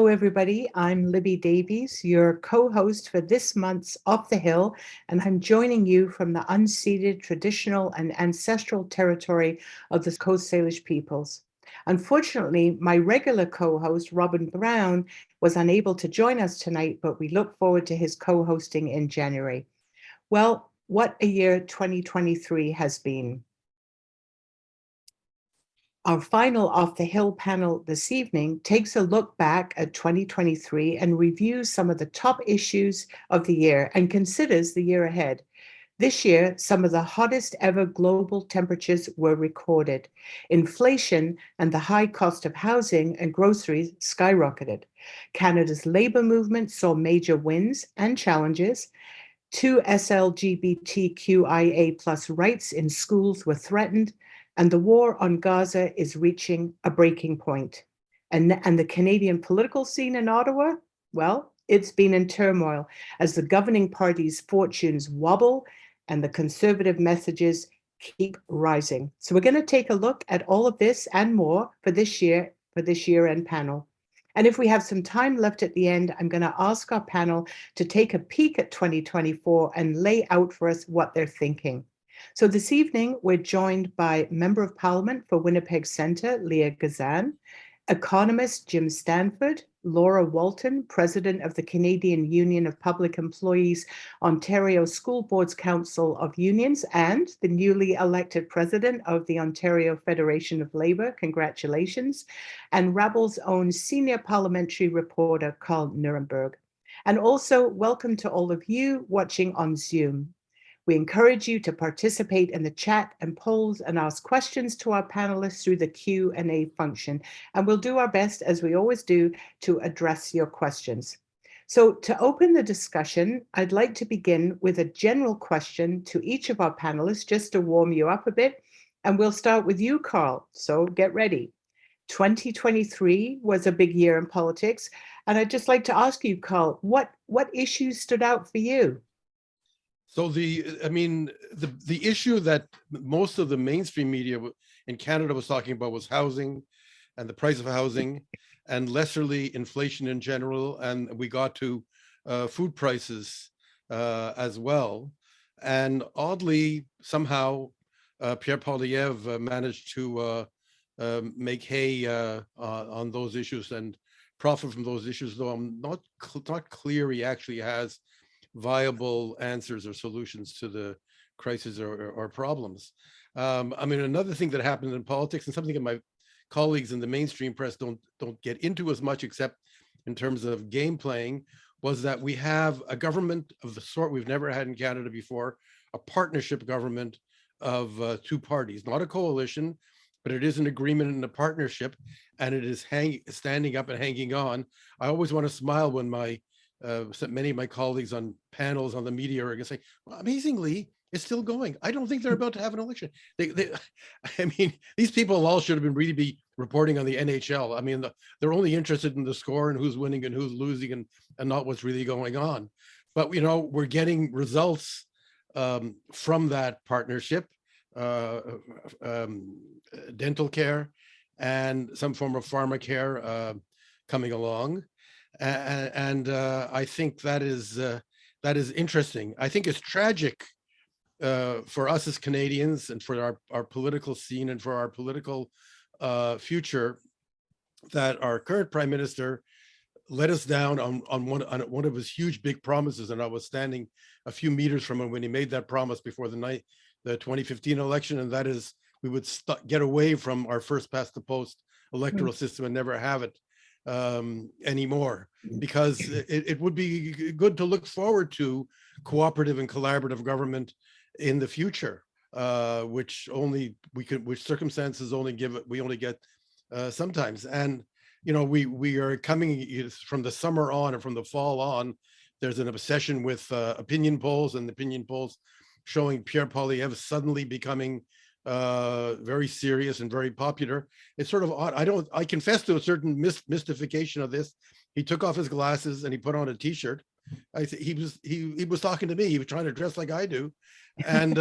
Hello, everybody. I'm Libby Davies, your co-host for this month's Off the Hill, and I'm joining you from the unceded traditional and ancestral territory of the Coast Salish peoples. Unfortunately, my regular co-host, Robin Brown, was unable to join us tonight, but we look forward to his co-hosting in January. Well, what a year 2023 has been. Our final Off the Hill panel this evening takes a look back at 2023 and reviews some of the top issues of the year and considers the year ahead. This year, some of the hottest ever global temperatures were recorded. Inflation and the high cost of housing and groceries skyrocketed. Canada's labour movement saw major wins and challenges. 2 SLGBTQIA+ rights in schools were threatened, and the war on Gaza is reaching a breaking point. And the Canadian political scene in Ottawa, well, it's been in turmoil as the governing party's fortunes wobble and the conservative messages keep rising. So we're going to take a look at all of this and more for this year-end panel. And if we have some time left at the end, I'm going to ask our panel to take a peek at 2024 and lay out for us what they're thinking. So this evening, we're joined by Member of Parliament for Winnipeg Centre, Leah Gazan, economist Jim Stanford, Laura Walton, President of the Canadian Union of Public Employees, Ontario School Boards Council of Unions, and the newly elected President of the Ontario Federation of Labour, congratulations, and Rabble's own senior parliamentary reporter, Karl Nerenberg. And also welcome to all of you watching on Zoom. We encourage you to participate in the chat and polls and ask questions to our panelists through the Q&A function. And we'll do our best, as we always do, to address your questions. So to open the discussion, I'd like to begin with a general question to each of our panelists, just to warm you up a bit. And we'll start with you, Karl. So get ready. 2023 was a big year in politics. And I'd just like to ask you, Karl, what issues stood out for you? So the issue that most of the mainstream media in Canada was talking about was housing and the price of housing, and lesserly inflation in general. And we got to food prices as well. And oddly, somehow, Pierre Poilievre managed to make hay on those issues and profit from those issues, though I'm not clear he actually has viable answers or solutions to the crisis or problems. Another thing that happened in politics, and something that my colleagues in the mainstream press don't get into as much, except in terms of game playing, was that we have a government of the sort we've never had in Canada before, a partnership government of two parties, not a coalition, but it is an agreement and a partnership, and it is standing up and hanging on. I always want to smile when many of my colleagues on panels on the media are going to say, well, amazingly, it's still going. I don't think they're about to have an election. These people all should have really be reporting on the NHL. They're only interested in the score and who's winning and who's losing and not what's really going on. But, we're getting results from that partnership, dental care and some form of pharma care coming along. And I think that is interesting. I think it's tragic for us as Canadians and for our political scene and for our political future that our current Prime Minister let us down on one of his huge big promises. And I was standing a few meters from him when he made that promise before the 2015 election, and that is we would get away from our first past the post electoral system and never have it anymore, because it would be good to look forward to cooperative and collaborative government in the future, which circumstances we only get sometimes. And we are coming from the summer on, and from the fall on, there's an obsession with opinion polls, and opinion polls showing Pierre Poilievre suddenly becoming very serious and very popular. It's sort of odd. I confess to a certain mystification of this. He took off his glasses and he put on a t-shirt. He was talking to me. He was trying to dress like I do. And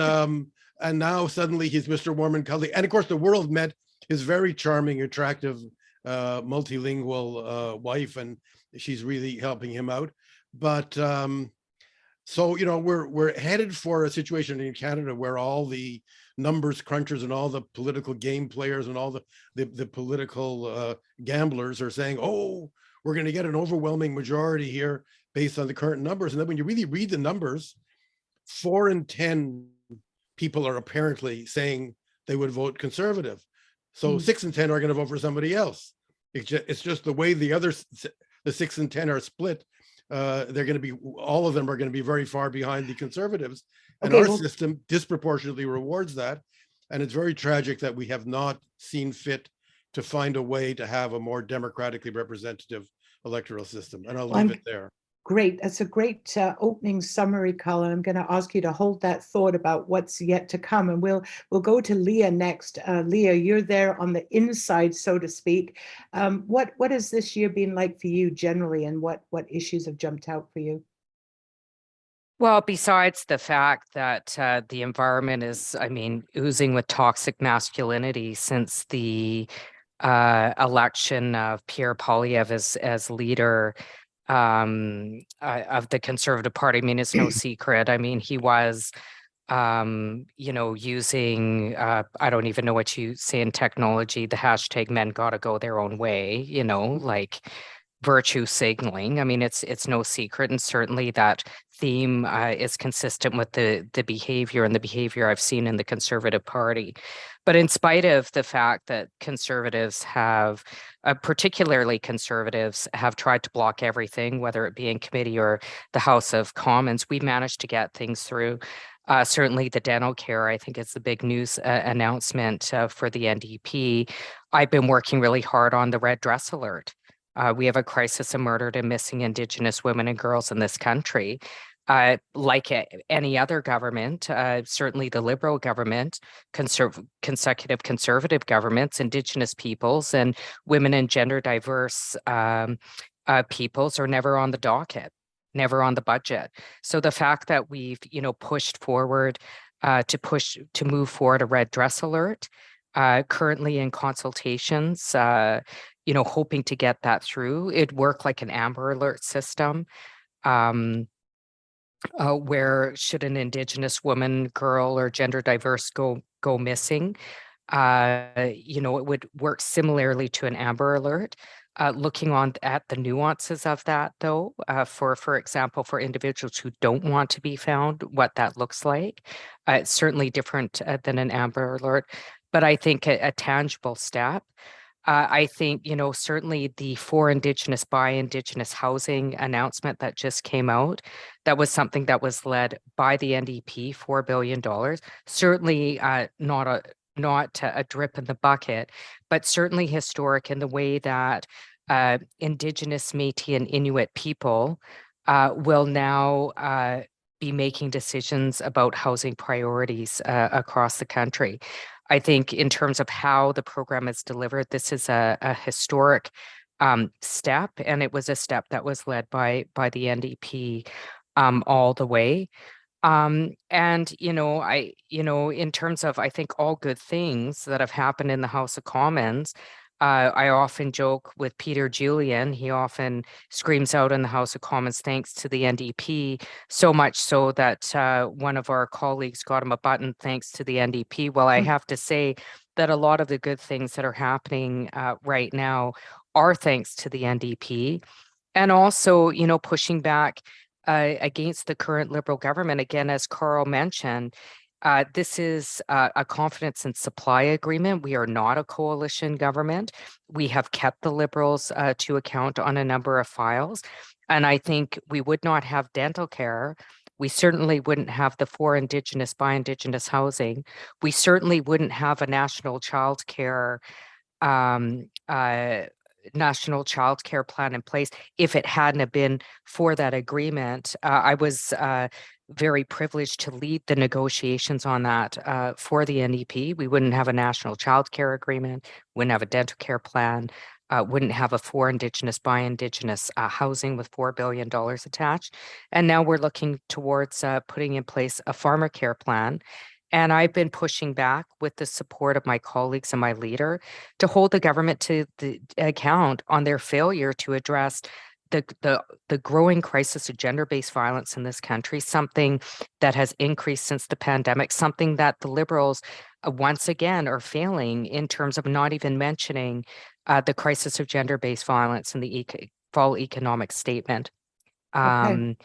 and now suddenly he's Mr. Warm and Cuddly. And of course the world met his very charming, attractive multilingual wife, and she's really helping him out. But so, we're headed for a situation in Canada where all the numbers crunchers and all the political game players and all the political gamblers are saying, oh, we're going to get an overwhelming majority here based on the current numbers. And then when you really read the numbers, 4 in 10 people are apparently saying they would vote Conservative. So 6 in 10 are going to vote for somebody else. It's just the way the 6 in 10 are split. They're going to be, all of them are going to be very far behind the Conservatives. And our system disproportionately rewards that. And it's very tragic that we have not seen fit to find a way to have a more democratically representative electoral system. And I'll leave it there. Great. That's a great opening summary, Colin. I'm going to ask you to hold that thought about what's yet to come. And we'll go to Leah next. Leah, you're there on the inside, so to speak. What has this year been like for you generally, and what issues have jumped out for you? Well, besides the fact that the environment is, oozing with toxic masculinity since the election of Pierre Poilievre as leader of the Conservative Party. It's no secret. He was, using, I don't even know what you say in technology, the hashtag men gotta go their own way, like virtue signaling. It's no secret. And certainly that theme is consistent with the behavior and the behavior I've seen in the Conservative Party. But in spite of the fact that Conservatives have, particularly Conservatives, have tried to block everything, whether it be in committee or the House of Commons, we managed to get things through. Certainly the dental care, I think it's the big news announcement for the NDP. I've been working really hard on the red dress alert. We have a crisis of murdered and missing Indigenous women and girls in this country. Like any other government, certainly the Liberal government, consecutive Conservative governments, Indigenous peoples and women and gender diverse peoples are never on the docket, never on the budget. So the fact that we've, pushed forward to move forward a red dress alert, currently in consultations, hoping to get that through. It'd work like an Amber Alert system. Where should an Indigenous woman, girl, or gender diverse go missing, it would work similarly to an Amber Alert. Looking at the nuances of that, though, for example, for individuals who don't want to be found, what that looks like, it's certainly different than an Amber Alert. But I think a tangible step. I think, certainly the for Indigenous, by Indigenous housing announcement that just came out, that was something that was led by the NDP, $4 billion. Certainly not a drip in the bucket, but certainly historic in the way that Indigenous, Métis, and Inuit people will now be making decisions about housing priorities across the country. I think in terms of how the program is delivered, this is a historic step, and it was a step that was led by the NDP all the way. And in terms of, I think, all good things that have happened in the House of Commons, I often joke with Peter Julian. He often screams out in the House of Commons, thanks to the NDP, so much so that one of our colleagues got him a button, thanks to the NDP. Well, I have to say that a lot of the good things that are happening right now are thanks to the NDP. And also, pushing back against the current Liberal government. Again, as Karl mentioned, this is a confidence and supply agreement. We are not a coalition government. We have kept the Liberals to account on a number of files. And I think we would not have dental care. We certainly wouldn't have the for Indigenous, by Indigenous housing. We certainly wouldn't have a national child care plan in place if it hadn't have been for that agreement. I was very privileged to lead the negotiations on that for the NDP. We wouldn't have a national child care agreement, wouldn't have a dental care plan, wouldn't have a for Indigenous, by Indigenous housing with $4 billion attached. And now we're looking towards putting in place a farmer care plan. And I've been pushing back with the support of my colleagues and my leader to hold the government to the account on their failure to address the growing crisis of gender-based violence in this country, something that has increased since the pandemic, something that the Liberals once again are failing in terms of not even mentioning the crisis of gender-based violence in the fall economic statement. Okay.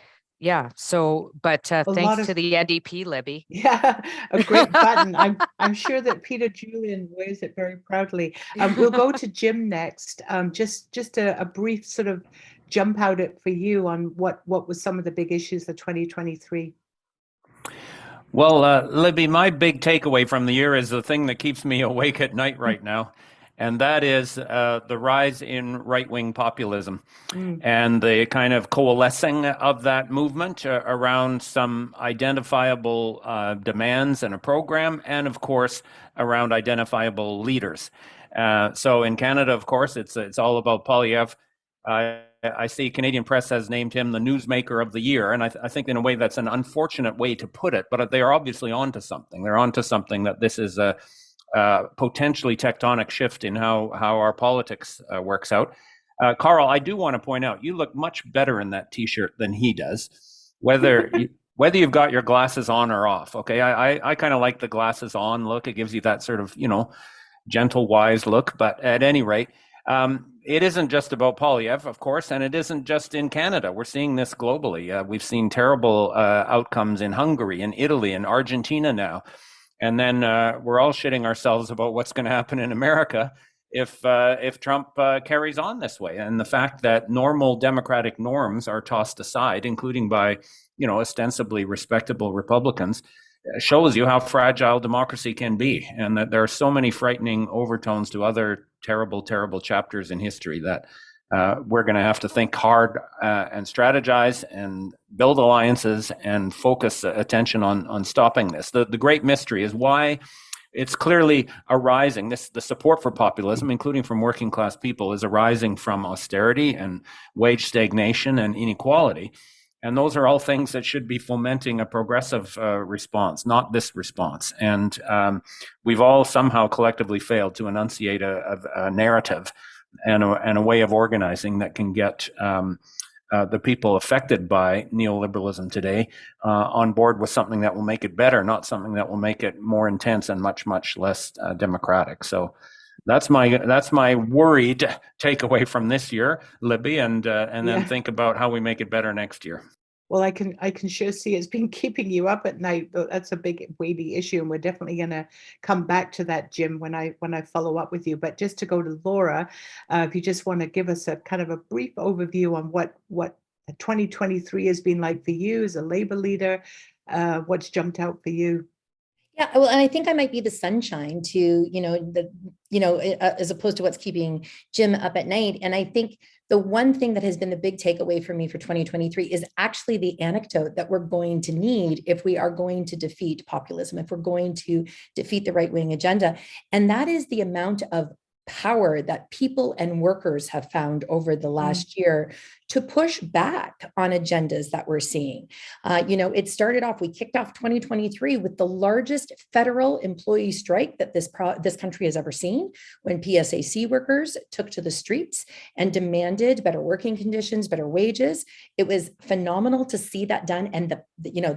Yeah, so, but A lot thanks of to the NDP, Libby. Yeah, a great button. I'm sure that Peter Julian wears it very proudly. We'll go to Jim next. Just a brief sort of jump out it for you on what was some of the big issues of 2023. Well, Libby, my big takeaway from the year is the thing that keeps me awake at night right now, and that is the rise in right-wing populism and the kind of coalescing of that movement around some identifiable demands and a program, and of course, around identifiable leaders. So in Canada, of course, it's all about Poilievre. I see Canadian press has named him the newsmaker of the year, and I think in a way that's an unfortunate way to put it, but they are obviously onto something. They're onto something that this is a potentially tectonic shift in how our politics works out. Karl, I do want to point out, you look much better in that T-shirt than he does, whether you've got your glasses on or off. Okay, I kind of like the glasses on look. It gives you that sort of, gentle, wise look. But at any rate, it isn't just about Poilievre, of course, and it isn't just in Canada. We're seeing this globally. We've seen terrible outcomes in Hungary, in Italy, and Argentina now. And then we're all shitting ourselves about what's going to happen in America if Trump carries on this way. And the fact that normal democratic norms are tossed aside, including by, ostensibly respectable Republicans, shows you how fragile democracy can be, and that there are so many frightening overtones to other terrible, terrible chapters in history that we're going to have to think hard and strategize and build alliances and focus attention on stopping this. The great mystery is why it's clearly arising. The support for populism, including from working class people, is arising from austerity and wage stagnation and inequality. And those are all things that should be fomenting a progressive response, not this response. And we've all somehow collectively failed to enunciate a narrative and a way of organizing that can get the people affected by neoliberalism today on board with something that will make it better, not something that will make it more intense and much, much less democratic. So that's my worried takeaway from this year, Libby, and then think about how we make it better next year. Well, I can sure see it's been keeping you up at night. That's a big weighty issue, and we're definitely going to come back to that, Jim, when I follow up with you. But just to go to Laura, if you just want to give us a kind of a brief overview on what 2023 has been like for you as a Labour leader, what's jumped out for you? Yeah, well, and I think I might be the sunshine to, as opposed to what's keeping Jim up at night. And I think the one thing that has been the big takeaway for me for 2023 is actually the anecdote that we're going to need if we are going to defeat populism, if we're going to defeat the right-wing agenda. And that is the amount of power that people and workers have found over the last year to push back on agendas that we're seeing. It started off, we kicked off 2023 with the largest federal employee strike that this country has ever seen, when PSAC workers took to the streets and demanded better working conditions, better wages. It was phenomenal to see that done, and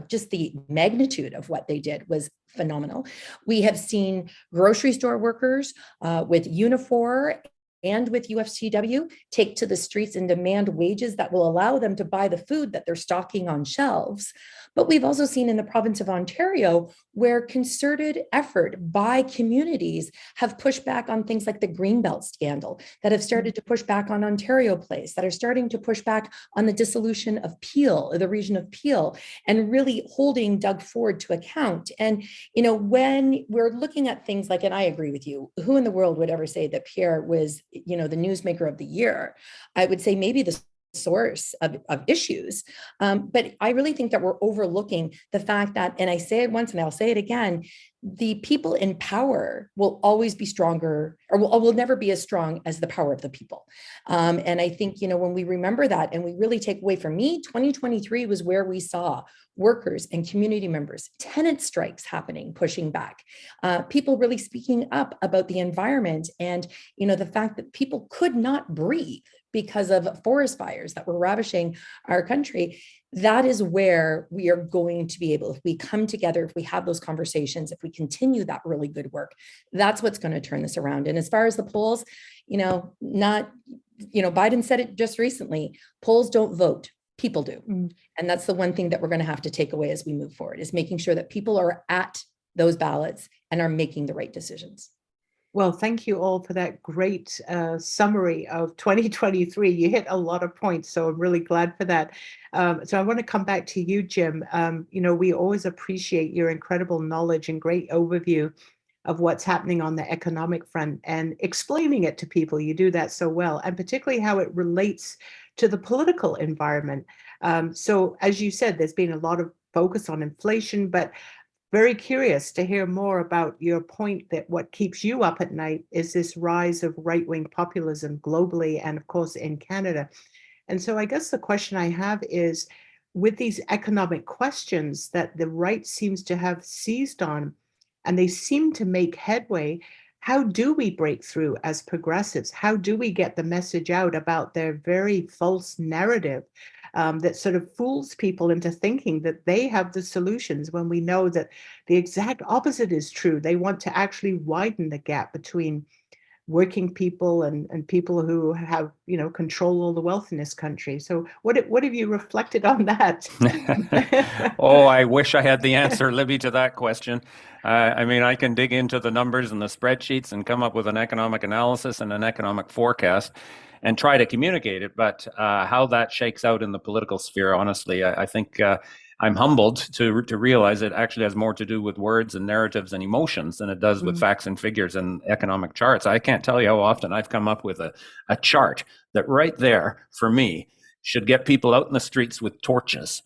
just the magnitude of what they did was phenomenal. We have seen grocery store workers with Unifor and with UFCW take to the streets and demand wages that will allow them to buy the food that they're stocking on shelves. But we've also seen in the province of Ontario where concerted effort by communities have pushed back on things like the Greenbelt scandal, that have started to push back on Ontario Place, that are starting to push back on the dissolution of Peel, the region of Peel, and really holding Doug Ford to account. And, when we're looking at things like, and I agree with you, who in the world would ever say that Pierre was, the newsmaker of the year? I would say maybe the source of issues. But I really think that we're overlooking the fact that, and I say it once and I'll say it again, the people in power will always be stronger, or will never be as strong as the power of the people. And I think, when we remember that and we really take away, from me, 2023 was where we saw workers and community members, tenant strikes happening, pushing back, people really speaking up about the environment, and the fact that people could not breathe because of forest fires that were ravishing our country. That is where we are going to be able, if we come together, if we have those conversations, if we continue that really good work, that's what's going to turn this around. And as far as the polls, Biden said it just recently, polls don't vote, people do. And that's the one thing that we're going to have to take away as we move forward, is making sure that people are at those ballots and are making the right decisions. Well, thank you all for that great summary of 2023. You hit a lot of points, so I'm really glad for that. So I want to come back to you, Jim. We always appreciate your incredible knowledge and great overview of what's happening on the economic front and explaining it to people. You do that so well, and particularly how it relates to the political environment. So as you said, there's been a lot of focus on inflation, but very curious to hear more about your point that what keeps you up at night is this rise of right-wing populism globally and, of course, in Canada. And so I guess the question I have is, with these economic questions that the right seems to have seized on, and they seem to make headway, how do we break through as progressives? How do we get the message out about their very false narrative that sort of fools people into thinking that they have the solutions, when we know that the exact opposite is true? They want to actually widen the gap between working people and people who have, control all the wealth in this country. So what have you reflected on that? Oh, I wish I had the answer, Libby, to that question. I can dig into the numbers and the spreadsheets and come up with an economic analysis and an economic forecast and try to communicate it. But how that shakes out in the political sphere, honestly, I think I'm humbled to realize it actually has more to do with words and narratives and emotions than it does with facts and figures and economic charts. I can't tell you how often I've come up with a chart that right there, for me, should get people out in the streets with torches,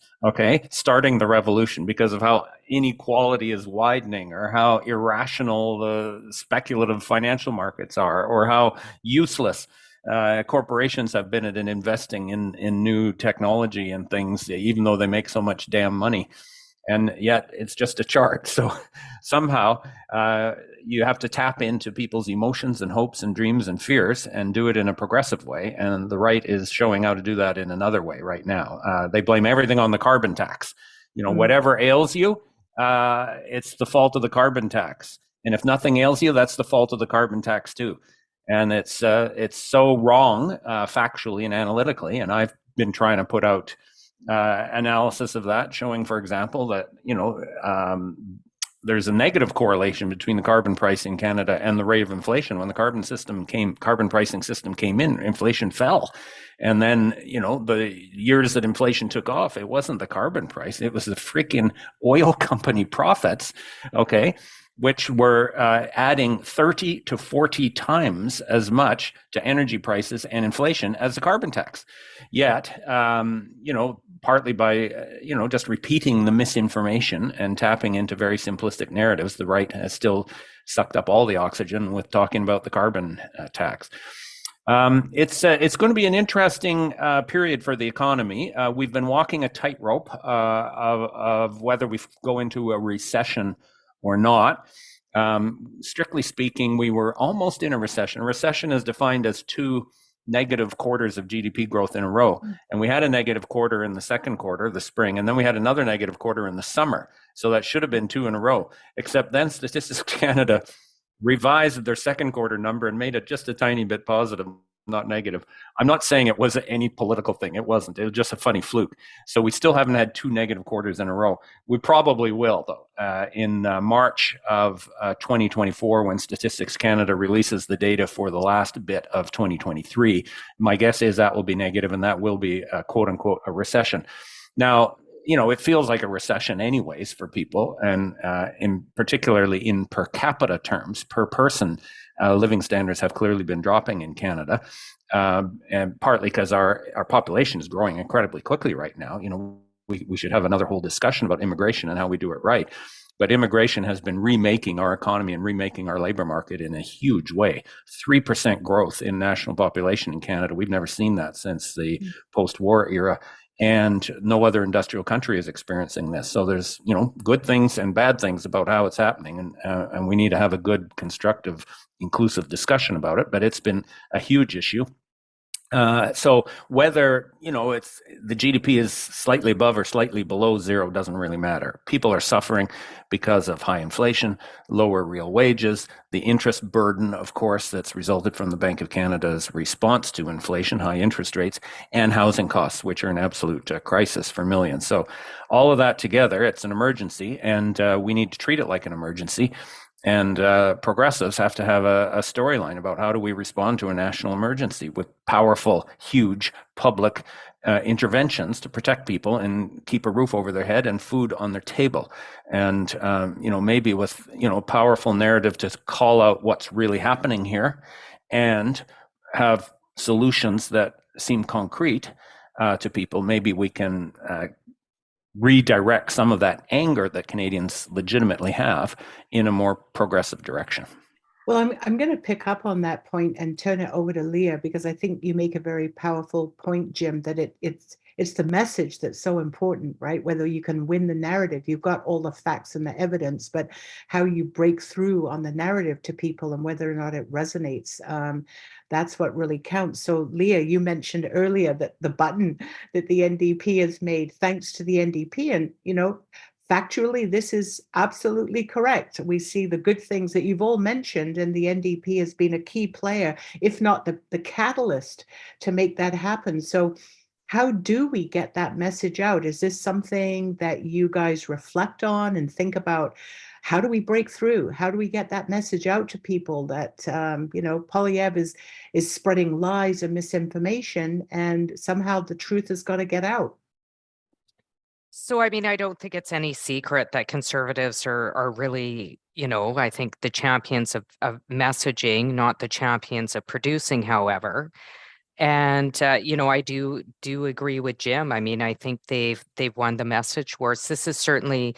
starting the revolution, because of how inequality is widening, or how irrational the speculative financial markets are, or how useless corporations have been at investing in new technology and things, even though they make so much damn money. And yet it's just a chart. So somehow you have to tap into people's emotions and hopes and dreams and fears and do it in a progressive way. And the right is showing how to do that in another way right now. They blame everything on the carbon tax. Whatever ails you, it's the fault of the carbon tax. And if nothing ails you, that's the fault of the carbon tax too. And it's so wrong factually and analytically. And I've been trying to put out analysis of that, showing, for example, that there's a negative correlation between the carbon price in Canada and the rate of inflation. When the carbon pricing system came in, inflation fell. And then, the years that inflation took off, it wasn't the carbon price, it was the freaking oil company profits, which were adding 30 to 40 times as much to energy prices and inflation as the carbon tax. Yet, partly by, just repeating the misinformation and tapping into very simplistic narratives, the right has still sucked up all the oxygen with talking about the carbon tax. It's going to be an interesting period for the economy. We've been walking a tightrope of whether we go into a recession or not. Strictly speaking, we were almost in a recession. A recession is defined as 2 negative quarters of GDP growth in a row. And we had a negative quarter in the second quarter, the spring, and then we had another negative quarter in the summer. So that should have been 2 in a row, except then Statistics Canada revised their second quarter number and made it just a tiny bit positive, not negative. I'm not saying it was any political thing. It wasn't. It was just a funny fluke. So we still haven't had 2 negative quarters in a row. We probably will, though, in March of 2024, when Statistics Canada releases the data for the last bit of 2023. My guess is that will be negative, and that will be, quote unquote, a recession. Now, it feels like a recession anyways for people, and particularly in per capita terms, per person, living standards have clearly been dropping in Canada, and partly because our population is growing incredibly quickly right now. We should have another whole discussion about immigration and how we do it right. But immigration has been remaking our economy and remaking our labor market in a huge way. 3% growth in national population in Canada. We've never seen that since the post-war era. And no other industrial country is experiencing this. So there's, good things and bad things about how it's happening. And we need to have a good, constructive, inclusive discussion about it. But it's been a huge issue. So whether, it's the GDP is slightly above or slightly below zero doesn't really matter. People are suffering because of high inflation, lower real wages, the interest burden, of course, that's resulted from the Bank of Canada's response to inflation, high interest rates, and housing costs, which are an absolute crisis for millions. So all of that together, it's an emergency, and we need to treat it like an emergency. And progressives have to have a storyline about how do we respond to a national emergency with powerful, huge public interventions to protect people and keep a roof over their head and food on their table. And, maybe with, powerful narrative to call out what's really happening here and have solutions that seem concrete to people. Maybe we can redirect some of that anger that Canadians legitimately have in a more progressive direction. Well, I'm going to pick up on that point and turn it over to Leah, because I think you make a very powerful point, Jim, that it's the message that's so important, right? Whether you can win the narrative, you've got all the facts and the evidence, but how you break through on the narrative to people and whether or not it resonates, that's what really counts. So Leah, you mentioned earlier that the button that the NDP has made, thanks to the NDP, and factually, this is absolutely correct. We see the good things that you've all mentioned, and the NDP has been a key player, if not the catalyst to make that happen. So how do we get that message out? Is this something that you guys reflect on and think about? How do we break through? How do we get that message out to people that, Poilievre is spreading lies and misinformation, and somehow the truth has got to get out? So, I don't think it's any secret that conservatives are really, I think the champions of messaging, not the champions of producing, however. And, I do agree with Jim. I think they've won the message wars. This is certainly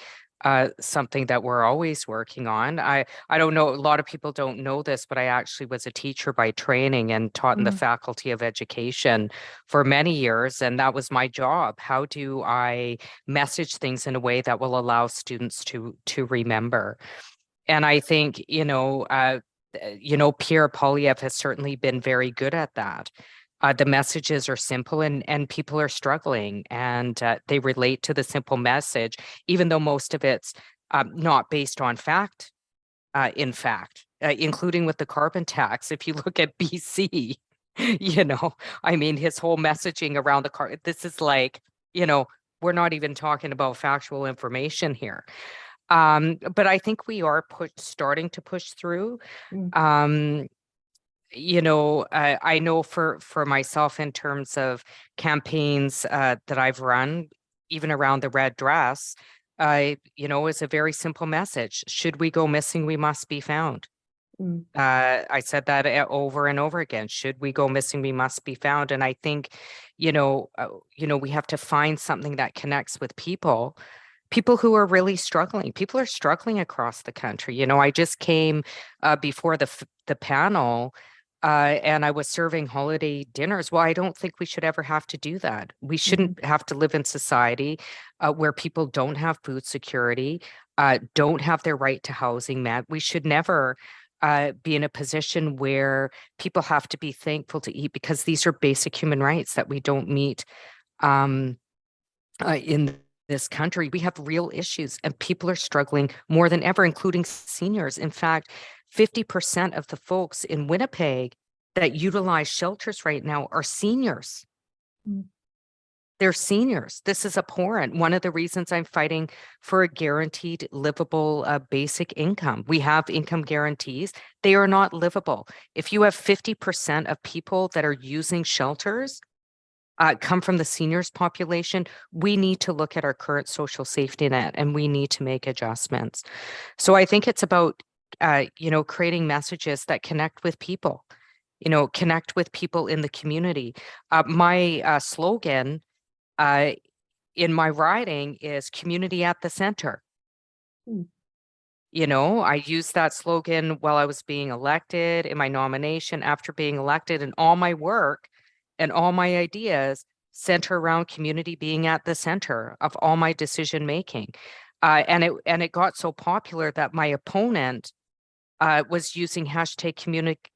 something that we're always working on. I don't know, a lot of people don't know this, but I actually was a teacher by training and taught in the Faculty of Education for many years, and that was my job. How do I message things in a way that will allow students to remember? And I think, Pierre Poilievre has certainly been very good at that. The messages are simple and people are struggling, and they relate to the simple message, even though most of it's not based on fact, including with the carbon tax. If you look at BC, his whole messaging around the this is like, we're not even talking about factual information here. But I think we are starting to push through. I know for myself, in terms of campaigns that I've run, even around the red dress, is a very simple message. Should we go missing, we must be found. I said that over and over again. Should we go missing, we must be found. And I think, we have to find something that connects with people who are really struggling. People are struggling across the country. I just came before the panel, and I was serving holiday dinners. Well, I don't think we should ever have to do that. We shouldn't have to live in society where people don't have food security, don't have their right to housing met. We should never be in a position where people have to be thankful to eat, because these are basic human rights that we don't meet in this country. We have real issues, and people are struggling more than ever, including seniors. In fact, 50% of the folks in Winnipeg that utilize shelters right now are seniors. They're seniors. This is abhorrent. One of the reasons I'm fighting for a guaranteed livable basic income. We have income guarantees. They are not livable. If you have 50% of people that are using shelters, come from the seniors population, we need to look at our current social safety net and we need to make adjustments. So I think it's about, creating messages that connect with people, connect with people in the community. My slogan in my riding is community at the center. I used that slogan while I was being elected, in my nomination, after being elected, and all my work and all my ideas center around community being at the center of all my decision making. And it got so popular that my opponent was using hashtag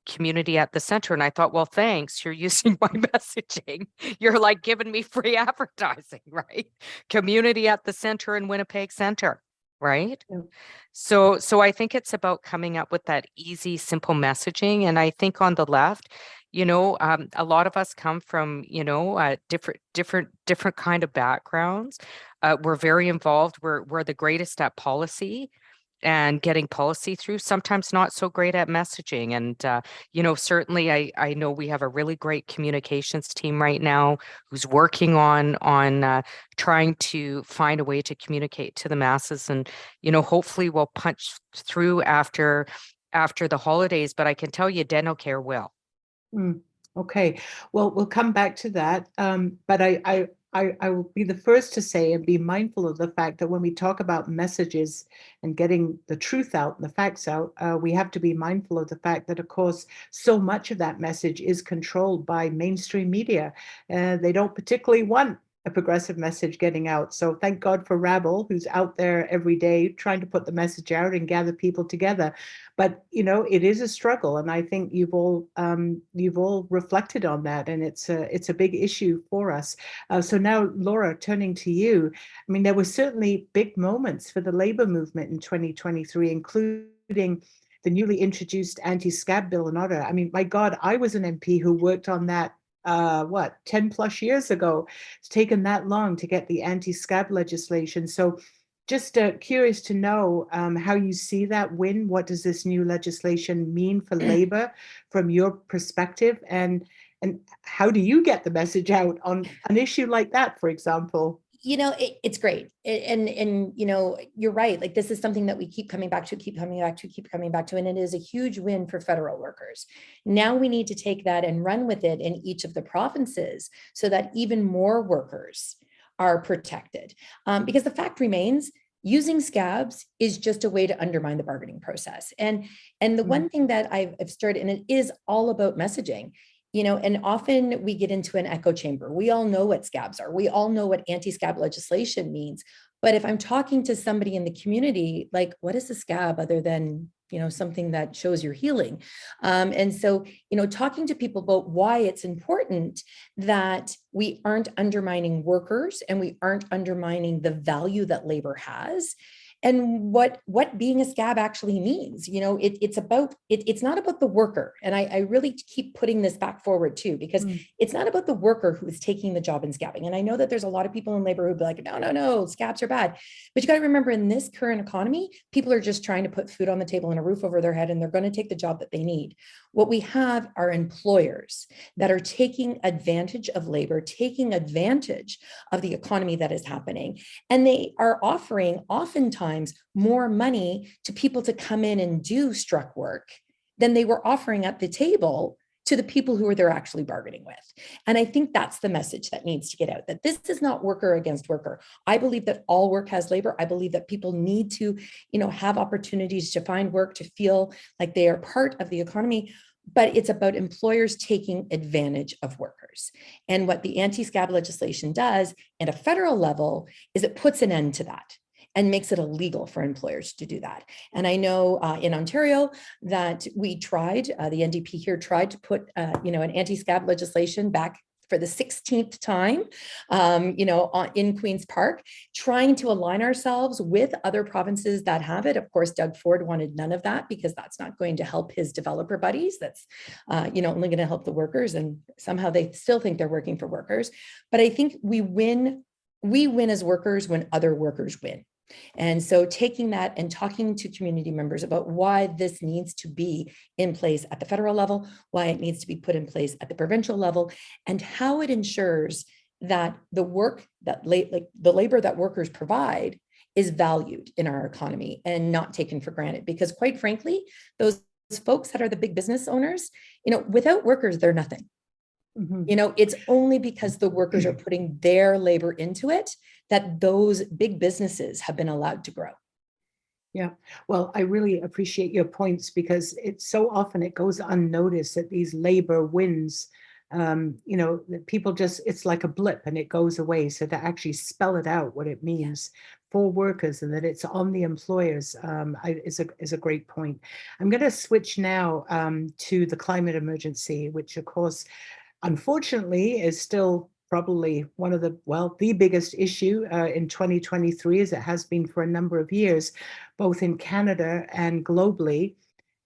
community at the center. And I thought, well, thanks, you're using my messaging. You're like giving me free advertising, right? Community at the center in Winnipeg Center, right? Yeah. So I think it's about coming up with that easy, simple messaging. And I think on the left, a lot of us come from, different kind of backgrounds. We're very involved. We're the greatest at policy and getting policy through, sometimes not so great at messaging. And, certainly I know we have a really great communications team right now who's working on trying to find a way to communicate to the masses. And, hopefully we'll punch through after the holidays, but I can tell you dental care will. Okay, well, we'll come back to that. But I will be the first to say and be mindful of the fact that when we talk about messages and getting the truth out and the facts out, we have to be mindful of the fact that, of course, so much of that message is controlled by mainstream media. They don't particularly want a progressive message getting out. So thank God for Rabble, who's out there every day trying to put the message out and gather people together. But it is a struggle, and I think you've all reflected on that, and it's a big issue for us. So now, Laura, turning to you, I mean, there were certainly big moments for the labor movement in 2023, including the newly introduced anti-scab bill in Ottawa. I mean, my God, I was an MP who worked on that 10 plus years ago. It's taken that long to get the anti-scab legislation. So just curious to know how you see that win. What does this new legislation mean for labor from your perspective? And how do you get the message out on an issue like that, for example? It's great. And you're right. Like, this is something that we keep coming back to. And it is a huge win for federal workers. Now we need to take that and run with it in each of the provinces so that even more workers are protected. Because the fact remains, using scabs is just a way to undermine the bargaining process. And the one thing that I've started, and it is all about messaging, and often we get into an echo chamber. We all know what scabs are. We all know what anti-scab legislation means. But if I'm talking to somebody in the community, like, what is a scab other than, something that shows you're healing? And so, talking to people about why it's important that we aren't undermining workers and we aren't undermining the value that labor has, and what being a scab actually means. It's not about the worker. And I really keep putting this back forward too, because it's not about the worker who is taking the job in scabbing. And I know that there's a lot of people in labor who'd be like, no, scabs are bad. But you got to remember, in this current economy, people are just trying to put food on the table and a roof over their head, and they're going to take the job that they need. What we have are employers that are taking advantage of labor, taking advantage of the economy that is happening. And they are offering oftentimes more money to people to come in and do struck work than they were offering at the table to the people who are they're actually bargaining with. And I think that's the message that needs to get out, that this is not worker against worker. I believe that all work has labor. I believe that people need to, have opportunities to find work, to feel like they are part of the economy. But it's about employers taking advantage of workers. And what the anti-scab legislation does at a federal level is it puts an end to that and makes it illegal for employers to do that. And I know in Ontario that we tried, the NDP here tried to put, an anti-scab legislation back for the 16th time, in Queen's Park, trying to align ourselves with other provinces that have it. Of course, Doug Ford wanted none of that because that's not going to help his developer buddies. That's, only going to help the workers, and somehow they still think they're working for workers. But I think we win as workers when other workers win. And so taking that and talking to community members about why this needs to be in place at the federal level, why it needs to be put in place at the provincial level, and how it ensures that the work that the labor that workers provide is valued in our economy and not taken for granted. Because quite frankly, those folks that are the big business owners, without workers, they're nothing. It's only because the workers are putting their labor into it that those big businesses have been allowed to grow. Yeah, well, I really appreciate your points, because it's so often it goes unnoticed that these labor wins, that people just, it's like a blip and it goes away. So to actually spell it out, what it means for workers and that it's on the employers is a great point. I'm going to switch now to the climate emergency, which of course, unfortunately, is still probably one of the biggest issue in 2023, as it has been for a number of years, both in Canada and globally.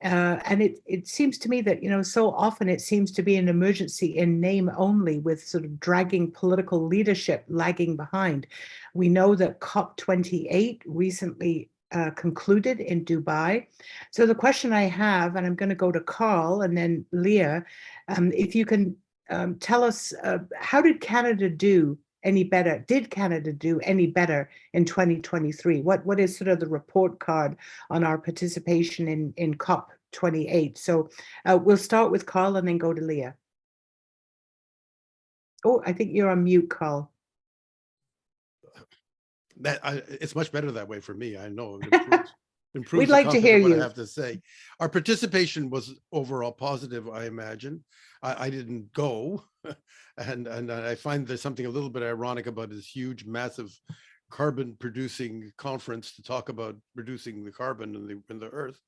And it seems to me that, so often it seems to be an emergency in name only, with sort of dragging political leadership lagging behind. We know that COP28 recently concluded in Dubai. So the question I have, and I'm going to go to Karl and then Leah, if you can tell us, how did Canada do any better? Did Canada do any better in 2023? What is sort of the report card on our participation in COP28? So we'll start with Karl and then go to Leah. Oh, I think you're on mute, Karl. It's much better that way for me. I know. It improves We'd like to hear what you. I have to say. Our participation was overall positive, I imagine. I didn't go, and I find there's something a little bit ironic about this huge, massive carbon producing conference to talk about reducing the carbon in the earth.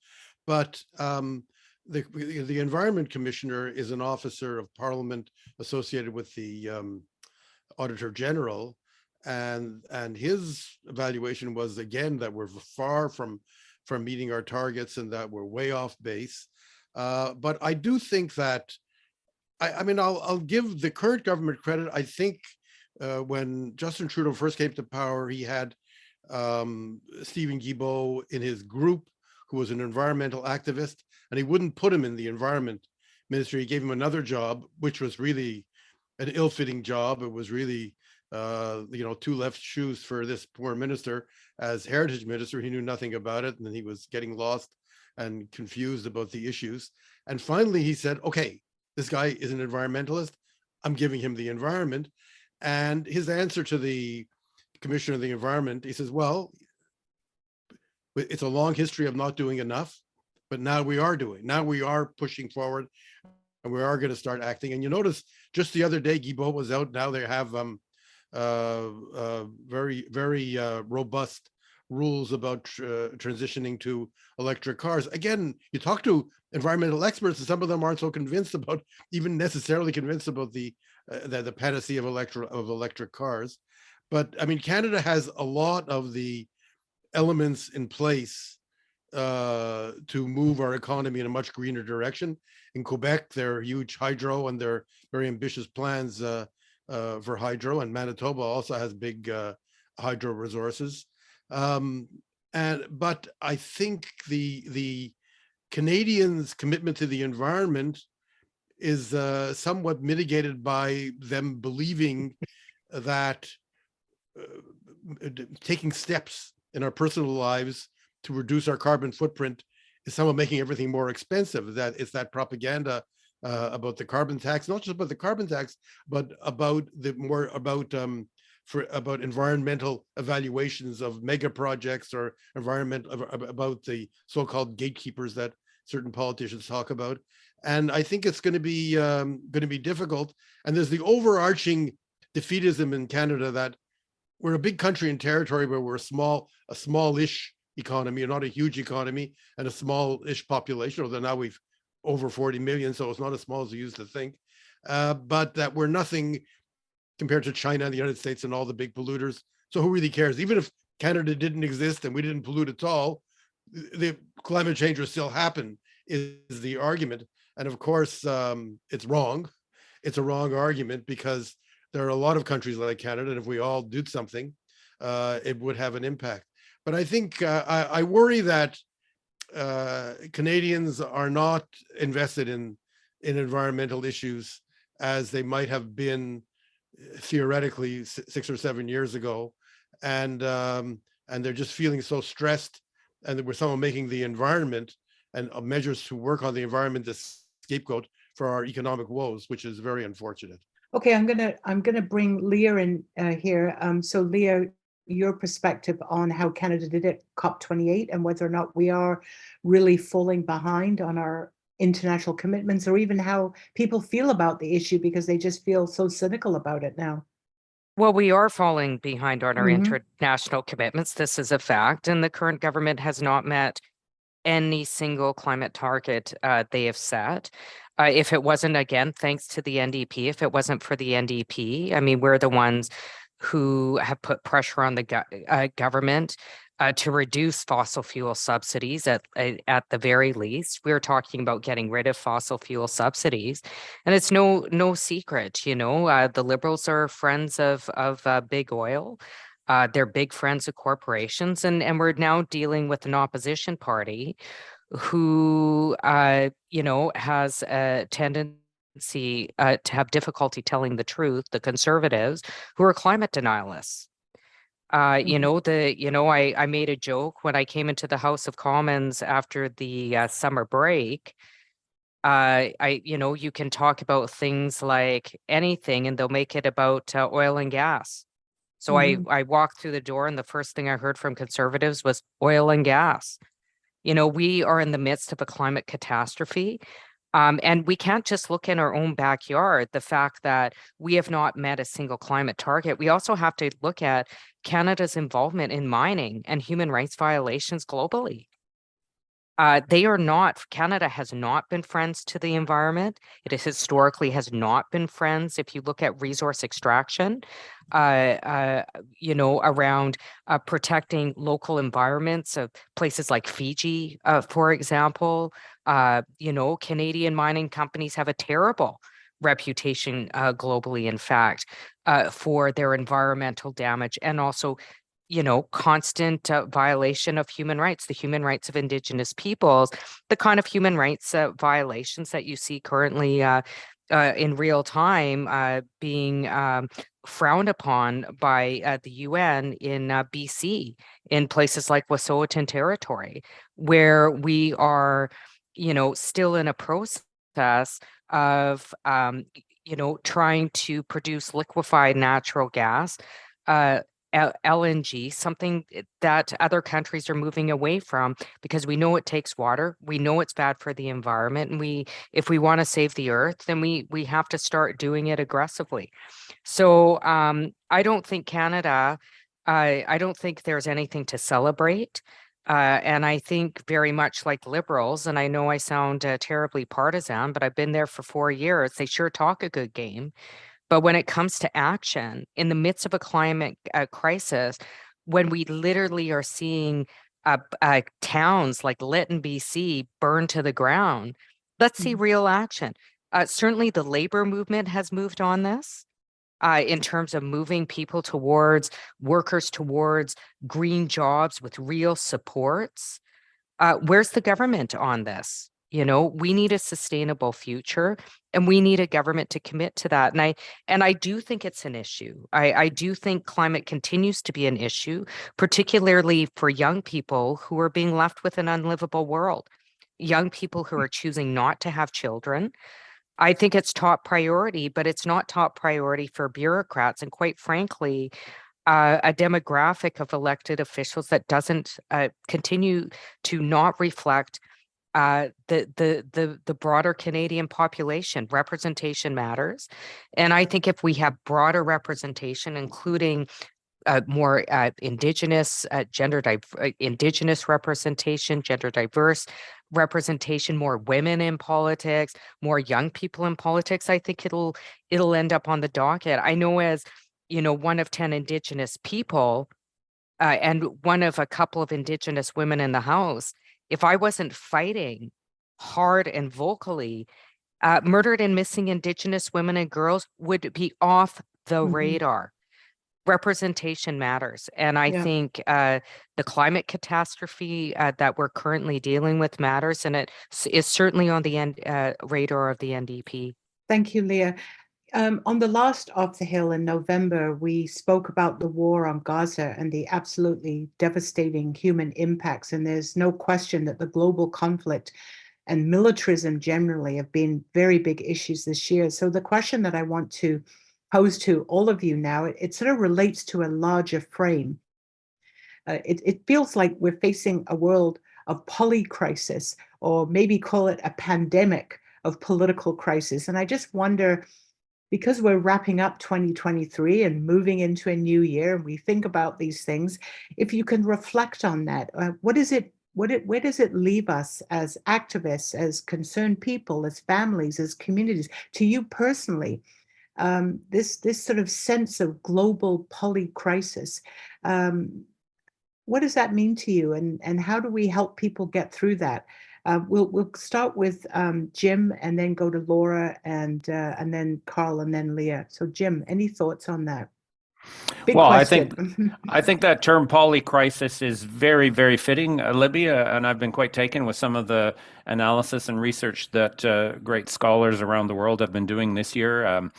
But the Environment Commissioner is an officer of Parliament associated with the Auditor General, and his evaluation was again that we're far from meeting our targets and that we're way off base. But I do think that I'll give the current government credit. I think when Justin Trudeau first came to power, he had Stephen Guilbeault in his group, who was an environmental activist, and he wouldn't put him in the environment ministry. He gave him another job, which was really an ill-fitting job. It was really two left shoes for this poor minister as heritage minister. He knew nothing about it, and then he was getting lost and confused about the issues. And finally he said, okay, this guy is an environmentalist, I'm giving him the environment. And his answer to the Commissioner of the Environment, he says, well, it's a long history of not doing enough, but now we are pushing forward, and we are going to start acting. And you notice just the other day, Guilbeault was out. Now they have very, very robust rules about transitioning to electric cars. Again, you talk to environmental experts, and some of them aren't so convinced about, even necessarily convinced about the panacea of electric cars. But I mean, Canada has a lot of the elements in place to move our economy in a much greener direction. In Quebec, there are huge hydro, and there are very ambitious plans for hydro, and Manitoba also has big hydro resources. But I think the Canadians' commitment to the environment is somewhat mitigated by them believing that taking steps in our personal lives to reduce our carbon footprint is somewhat making everything more expensive. That it's that propaganda about the carbon tax, not just about the carbon tax, but about about environmental evaluations of mega projects, or about the so-called gatekeepers that certain politicians talk about. And I think it's going to be difficult. And there's the overarching defeatism in Canada that we're a big country and territory, but we're a smallish economy, not a huge economy, and a smallish population. Although now we've over 40 million, so it's not as small as we used to think. But that we're nothing compared to China and the United States and all the big polluters. So who really cares? Even if Canada didn't exist and we didn't pollute at all, the climate change will still happen, is the argument. And of course, it's wrong. It's a wrong argument, because there are a lot of countries like Canada, and if we all did something, it would have an impact. But I think I worry that Canadians are not invested in environmental issues as they might have been theoretically 6 or 7 years ago, and they're just feeling so stressed, and we're someone making the environment and measures to work on the environment the scapegoat for our economic woes, which is very unfortunate. Okay, I'm gonna bring Leah in here. So Leah, your perspective on how Canada did at COP28 and whether or not we are really falling behind on our international commitments, or even how people feel about the issue because they just feel so cynical about it now. Well, we are falling behind on our Mhm. international commitments. This is a fact, and the current government has not met any single climate target they have set. If it wasn't, again, thanks to the NDP, if it wasn't for the NDP, I mean, we're the ones who have put pressure on the government to reduce fossil fuel subsidies at the very least. We're talking about getting rid of fossil fuel subsidies, and it's no secret. You know, the Liberals are friends of big oil. They're big friends of corporations, and we're now dealing with an opposition party who, you know, has a tendency to have difficulty telling the truth. The Conservatives, who are climate denialists. You know, I made a joke when I came into the House of Commons after the summer break. You know, you can talk about things like anything, and they'll make it about oil and gas. So I walked through the door, and the first thing I heard from Conservatives was oil and gas. You know, we are in the midst of a climate catastrophe. And we can't just look in our own backyard, the fact that we have not met a single climate target. We also have to look at Canada's involvement in mining and human rights violations globally. Canada has not been friends to the environment. It is historically has not been friends. If you look at resource extraction, you know, around protecting local environments of places like Fiji, for example, you know, Canadian mining companies have a terrible reputation globally, in fact, for their environmental damage and also, you know, constant violation of human rights, the human rights of Indigenous peoples, the kind of human rights violations that you see currently in real time being frowned upon by the UN in BC, in places like Wet'suwet'en Territory, where we are, you know, still in a process of, you know, trying to produce liquefied natural gas. LNG, something that other countries are moving away from because we know it takes water, we know it's bad for the environment, and if we want to save the earth, then we have to start doing it aggressively. So I don't think Canada, I don't think there's anything to celebrate. And I think very much like Liberals, and I know I sound terribly partisan, but I've been there for 4 years, they sure talk a good game. But when it comes to action in the midst of a climate crisis, when we literally are seeing towns like Lytton, BC, burn to the ground, let's see real action. Certainly the labor movement has moved on this in terms of moving people towards workers towards green jobs with real supports. Where's the government on this? You know, we need a sustainable future, and we need a government to commit to that. And I do think it's an issue. I do think climate continues to be an issue, particularly for young people who are being left with an unlivable world. Young people who are choosing not to have children. I think it's top priority, but it's not top priority for bureaucrats. And quite frankly, a demographic of elected officials that doesn't continue to not reflect the broader Canadian population. Representation matters. And I think if we have broader representation, including more Indigenous, Indigenous representation, gender diverse representation, more women in politics, more young people in politics, I think it'll end up on the docket. I know, as you know, one of 10 Indigenous people and one of a couple of Indigenous women in the House, if I wasn't fighting hard and vocally, murdered and missing Indigenous women and girls would be off the radar. representation matters. And I Yeah. think the climate catastrophe that we're currently dealing with matters, and it is certainly on the radar of the NDP. Thank you, Leah. On the last Off the Hill in November, we spoke about the war on Gaza and the absolutely devastating human impacts. And there's no question that the global conflict and militarism generally have been very big issues this year. So the question that I want to pose to all of you now, it sort of relates to a larger frame. It feels like we're facing a world of polycrisis, or maybe call it a pandemic of political crisis. And I just wonder, because we're wrapping up 2023 and moving into a new year, and we think about these things, if you can reflect on that, where does it leave us as activists, as concerned people, as families, as communities, to you personally? This sort of sense of global polycrisis. What does that mean to you, and how do we help people get through that? We'll start with Jim, and then go to Laura, and then Karl, and then Leah. So Jim, any thoughts on that? Big well, question. I think that term polycrisis is very, very fitting, Libby, and I've been quite taken with some of the analysis and research that great scholars around the world have been doing this year.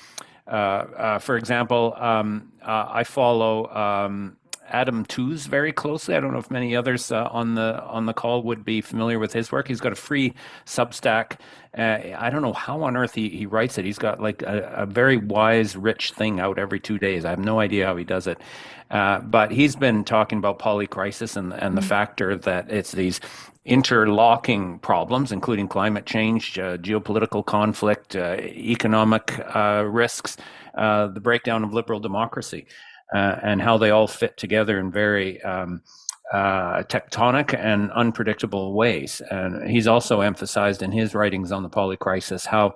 For example, I follow Adam Tooze very closely. I don't know if many others on the call would be familiar with his work. He's got a free Substack. I don't know how on earth he writes it. He's got like a very wise, rich thing out every 2 days. I have no idea how he does it. But he's been talking about polycrisis and the factor that it's these interlocking problems, including climate change, geopolitical conflict, economic risks, the breakdown of liberal democracy. And how they all fit together in very tectonic and unpredictable ways. And he's also emphasized in his writings on the polycrisis how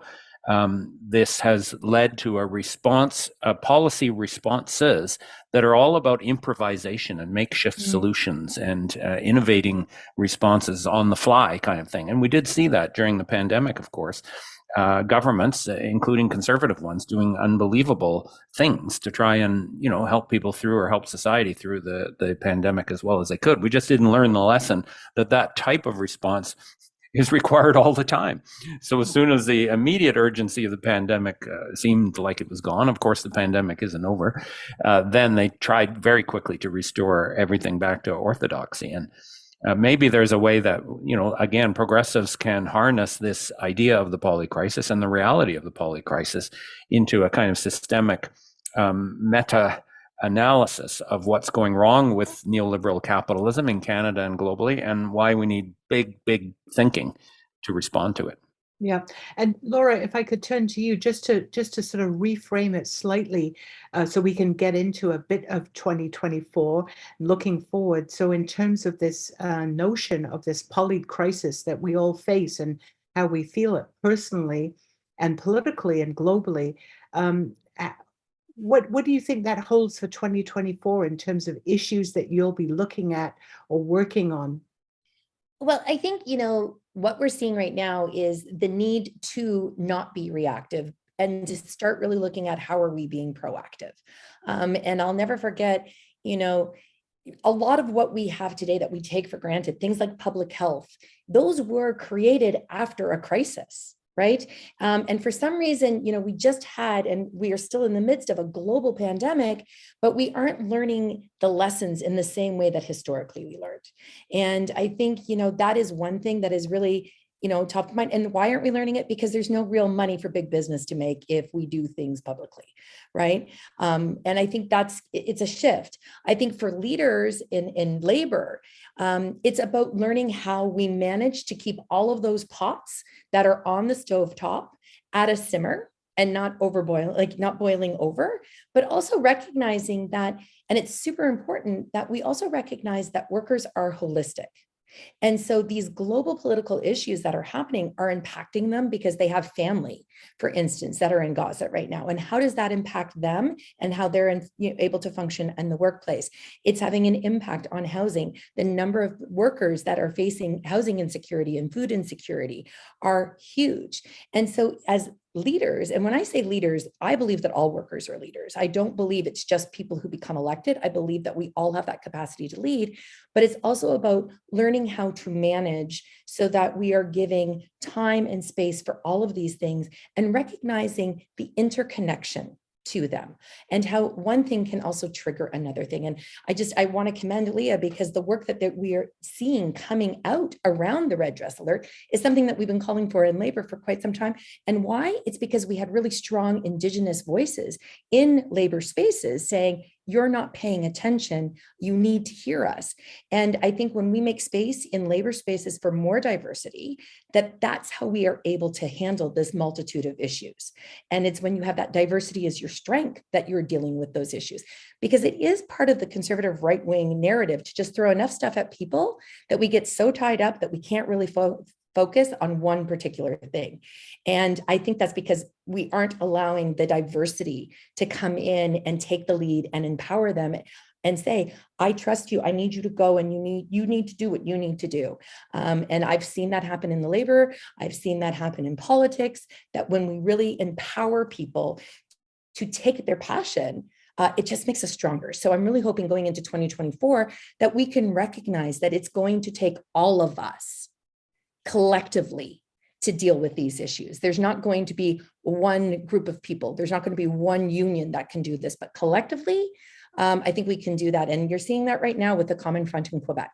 this has led to a response, policy responses that are all about improvisation and makeshift solutions and innovating responses on the fly kind of thing. And we did see that during the pandemic, of course. Governments, including conservative ones, doing unbelievable things to try and, help people through, or help society through the pandemic as well as they could. We just didn't learn the lesson that type of response is required all the time. So as soon as the immediate urgency of the pandemic seemed like it was gone, of course the pandemic isn't over, then they tried very quickly to restore everything back to orthodoxy. And maybe there's a way that, again, progressives can harness this idea of the polycrisis and the reality of the polycrisis into a kind of systemic meta-analysis of what's going wrong with neoliberal capitalism in Canada and globally, and why we need big, big thinking to respond to it. Yeah. And Laura, if I could turn to you just to sort of reframe it slightly, so we can get into a bit of 2024 looking forward. So in terms of this notion of this polycrisis that we all face and how we feel it personally and politically and globally, what do you think that holds for 2024 in terms of issues that you'll be looking at or working on? Well, I think, what we're seeing right now is the need to not be reactive and to start really looking at how are we being proactive. And I'll never forget, a lot of what we have today that we take for granted, things like public health, those were created after a crisis. Right. And for some reason, we just had, and we are still in the midst of a global pandemic, but we aren't learning the lessons in the same way that historically we learned. And I think, that is one thing that is really, top of mind. And why aren't we learning it? Because there's no real money for big business to make if we do things publicly. Right. And I think it's a shift. I think for leaders in labor, it's about learning how we manage to keep all of those pots that are on the stovetop at a simmer and not not boiling over, but also recognizing that, and it's super important that we also recognize that workers are holistic. And so these global political issues that are happening are impacting them because they have family, for instance, that are in Gaza right now. And how does that impact them and how they're able to function in the workplace? It's having an impact on housing. The number of workers that are facing housing insecurity and food insecurity are huge. And so as leaders, and when I say leaders, I believe that all workers are leaders. I don't believe it's just people who become elected. I believe that we all have that capacity to lead, but it's also about learning how to manage so that we are giving time and space for all of these things and recognizing the interconnection to them and how one thing can also trigger another thing. And I want to commend Leah, because the work that we are seeing coming out around the red dress alert is something that we've been calling for in labor for quite some time. And why? It's because we had really strong Indigenous voices in labor spaces saying, you're not paying attention, you need to hear us. And I think when we make space in labor spaces for more diversity, that's how we are able to handle this multitude of issues. And it's when you have that diversity as your strength that you're dealing with those issues. Because it is part of the conservative right-wing narrative to just throw enough stuff at people that we get so tied up that we can't really focus on one particular thing. And I think that's because we aren't allowing the diversity to come in and take the lead and empower them and say, I trust you, I need you to go, and you need to do what you need to do. And I've seen that happen in the labor, I've seen that happen in politics, that when we really empower people to take their passion, it just makes us stronger. So I'm really hoping going into 2024 that we can recognize that it's going to take all of us collectively to deal with these issues. There's not going to be one group of people. There's not going to be one union that can do this, but collectively, I think we can do that. And you're seeing that right now with the Common Front in Quebec.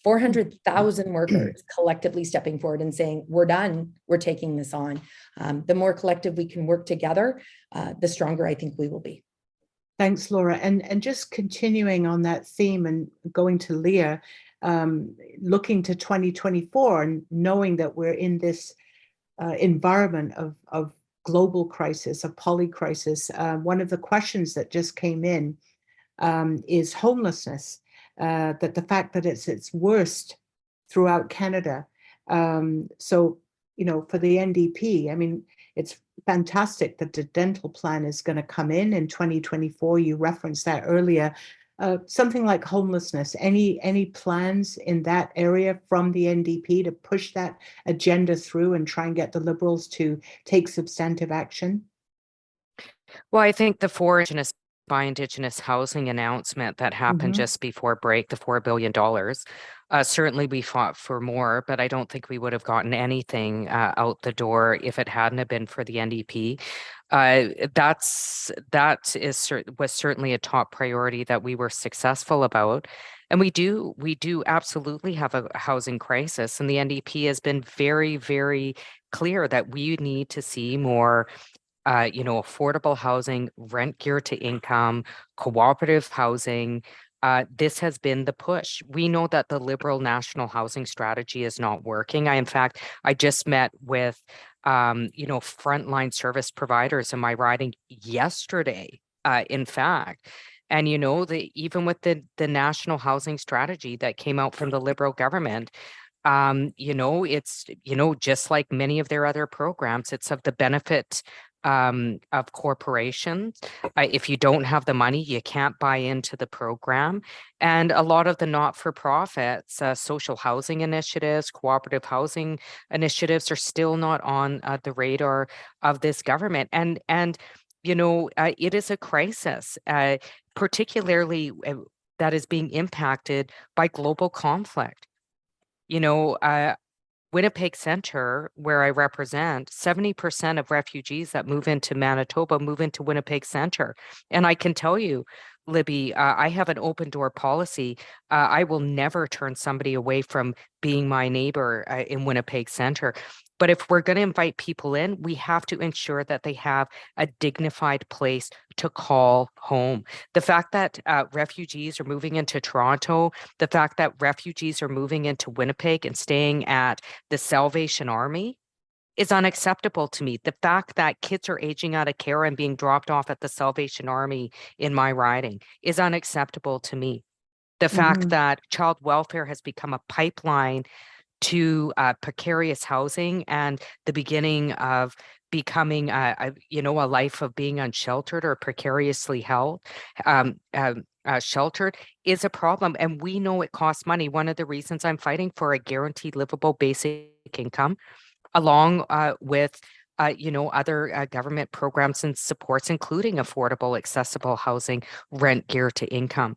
400,000 workers collectively stepping forward and saying, we're done, we're taking this on. The more collective we can work together, the stronger I think we will be. Thanks, Laura. And just continuing on that theme and going to Leah, looking to 2024 and knowing that we're in this environment of global crisis, of poly crisis, one of the questions that just came in is homelessness, that the fact that it's its worst throughout Canada. So, you know, for the NDP, I mean, it's fantastic that the dental plan is going to come in 2024. You referenced that earlier. Something like homelessness, any plans in that area from the NDP to push that agenda through and try and get the Liberals to take substantive action? Well, I think the for Indigenous by Indigenous housing announcement that happened just before break, the $4 billion, certainly we fought for more, but I don't think we would have gotten anything out the door if it hadn't have been for the NDP. Was certainly a top priority that we were successful about. And we do absolutely have a housing crisis. And the NDP has been very, very clear that we need to see more affordable housing, rent geared to income, cooperative housing. This has been the push. We know that the Liberal National Housing Strategy is not working. I just met with, frontline service providers in my riding yesterday, in fact. And, even with the National Housing Strategy that came out from the Liberal government, it's, just like many of their other programs, it's of the benefit of corporations. If you don't have the money, you can't buy into the program. And a lot of the not-for-profits, social housing initiatives, cooperative housing initiatives are still not on the radar of this government. And it is a crisis, particularly that is being impacted by global conflict. Winnipeg Centre, where I represent, 70% of refugees that move into Manitoba move into Winnipeg Centre. And I can tell you, Libby, I have an open door policy. I will never turn somebody away from being my neighbor in Winnipeg Centre. But if we're going to invite people in, we have to ensure that they have a dignified place to call home. The fact that refugees are moving into Toronto, the fact that refugees are moving into Winnipeg and staying at the Salvation Army is unacceptable to me. The fact that kids are aging out of care and being dropped off at the Salvation Army in my riding is unacceptable to me. The fact that child welfare has become a pipeline to precarious housing and the beginning of becoming a life of being unsheltered or precariously held, sheltered is a problem. And we know it costs money. One of the reasons I'm fighting for a guaranteed livable basic income, along with other government programs and supports, including affordable, accessible housing, rent geared to income.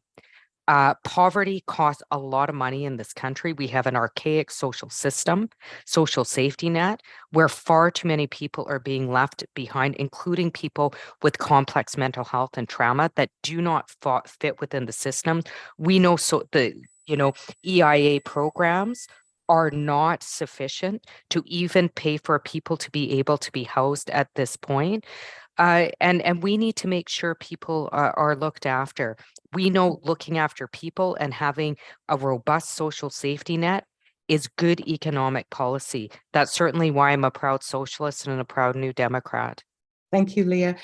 Poverty costs a lot of money in this country. We have an archaic social system, social safety net, where far too many people are being left behind, including people with complex mental health and trauma that do not fit within the system. We know EIA programs are not sufficient to even pay for people to be able to be housed at this point. And we need to make sure people are looked after. We know looking after people and having a robust social safety net is good economic policy. That's certainly why I'm a proud socialist and a proud New Democrat. Thank you, Leah.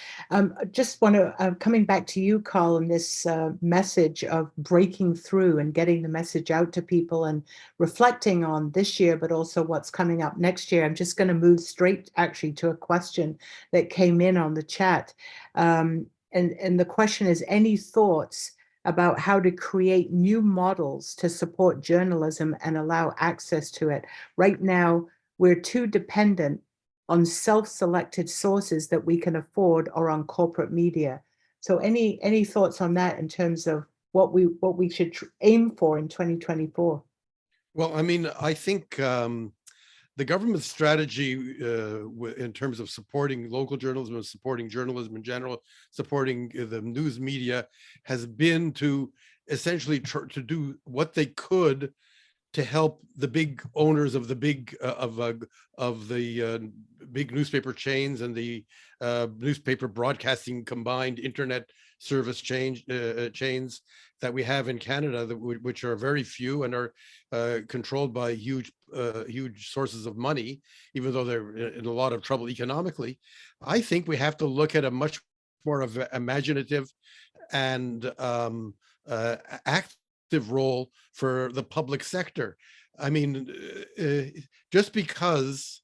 Just want to, coming back to you, Karl, and this message of breaking through and getting the message out to people and reflecting on this year, but also what's coming up next year. I'm just going to move straight actually to a question that came in on the chat. And the question is, any thoughts about how to create new models to support journalism and allow access to it? Right now, we're too dependent on self-selected sources that we can afford or on corporate media. So any thoughts on that in terms of what we should aim for in 2024? Well, I mean, I think the government's strategy in terms of supporting local journalism and supporting journalism in general, supporting the news media, has been to essentially to do what they could to help the big owners of the big big newspaper chains and the newspaper broadcasting combined internet service chains that we have in Canada, which are very few and are controlled by huge sources of money, even though they're in a lot of trouble economically. I think we have to look at a much more of imaginative and active role for the public sector. I mean, just because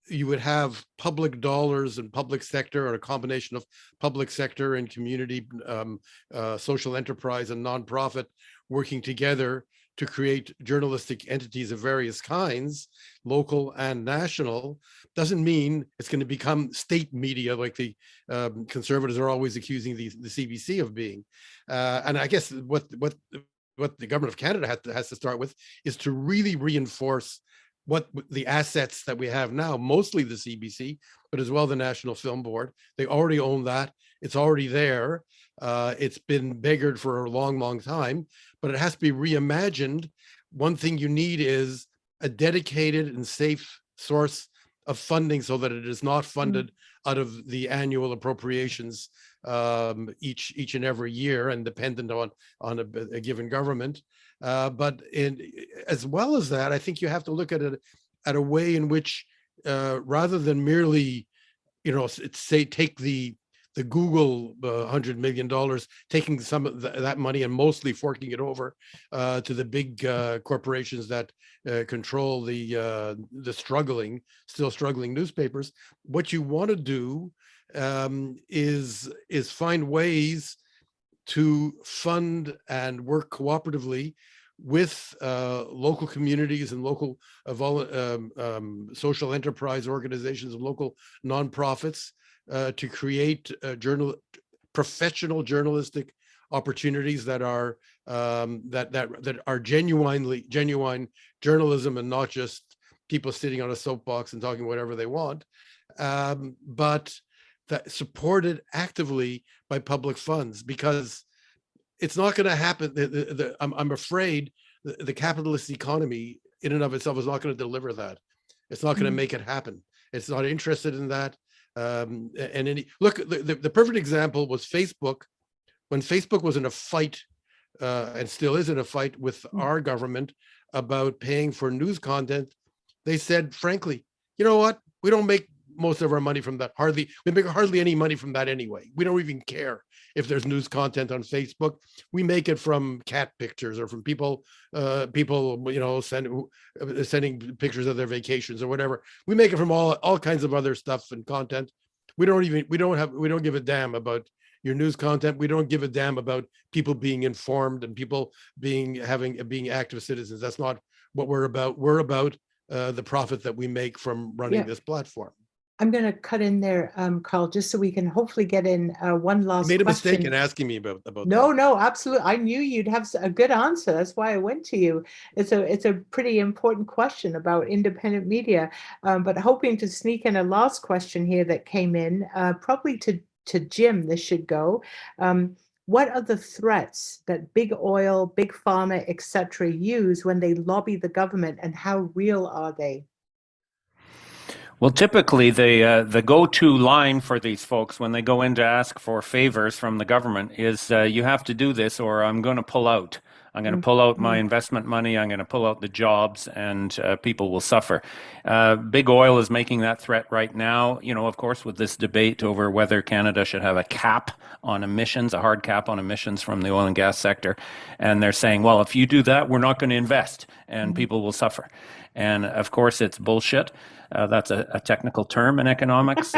you would have public dollars and public sector, or a combination of public sector and community social enterprise and nonprofit working together to create journalistic entities of various kinds, local and national, doesn't mean it's going to become state media like the conservatives are always accusing the CBC of being. And I guess what the government of Canada has to start with is to really reinforce what the assets that we have now, mostly the CBC, but as well the National Film Board. They already own that. It's already there. It's been beggared for a long, long time, but it has to be reimagined. One thing you need is a dedicated and safe source of funding so that it is not funded out of the annual appropriations each and every year and dependent on a given government. But as well as that, I think you have to look at it at a way in which rather than merely, say, take the Google $100 million, taking some of that money and mostly forking it over to the big corporations that control the still struggling newspapers. What you want to do is find ways to fund and work cooperatively with local communities and local social enterprise organizations and local nonprofits to create professional journalistic opportunities that are that are genuine journalism and not just people sitting on a soapbox and talking whatever they want, but that supported actively by public funds, because it's not going to happen. I'm afraid the capitalist economy in and of itself is not going to deliver that. It's not going to make it happen. It's not interested in that. Look, the perfect example was Facebook. When Facebook was in a fight, and still is in a fight with our government about paying for news content, they said, frankly, you know what? We don't make most of our money from that. We make hardly any money from that anyway. We don't even care if there's news content on Facebook. We make it from cat pictures or from people sending pictures of their vacations or whatever. We make it from all kinds of other stuff and content. We don't give a damn about your news content. We don't give a damn about people being informed and people being active citizens. That's not what we're about. We're about the profit that we make from running this platform. I'm going to cut in there, Karl, just so we can hopefully get in one You last made a mistake question. in asking me about No, that. no, absolutely. I knew you'd have a good answer. That's why I went to you. It's a pretty important question about independent media. But hoping to sneak in a last question here that came in, probably to Jim, this should go. What are the threats that big oil, big pharma, etc. use when they lobby the government, and how real are they? Well, typically the go-to line for these folks when they go in to ask for favors from the government is you have to do this or I'm going to pull out. I'm going to pull out my investment money. I'm going to pull out the jobs, and people will suffer. Big oil is making that threat right now. You know, of course, with this debate over whether Canada should have a cap on emissions, a hard cap on emissions from the oil and gas sector, and they're saying, well, if you do that, we're not going to invest, and people will suffer. And of course, it's bullshit. That's a technical term in economics.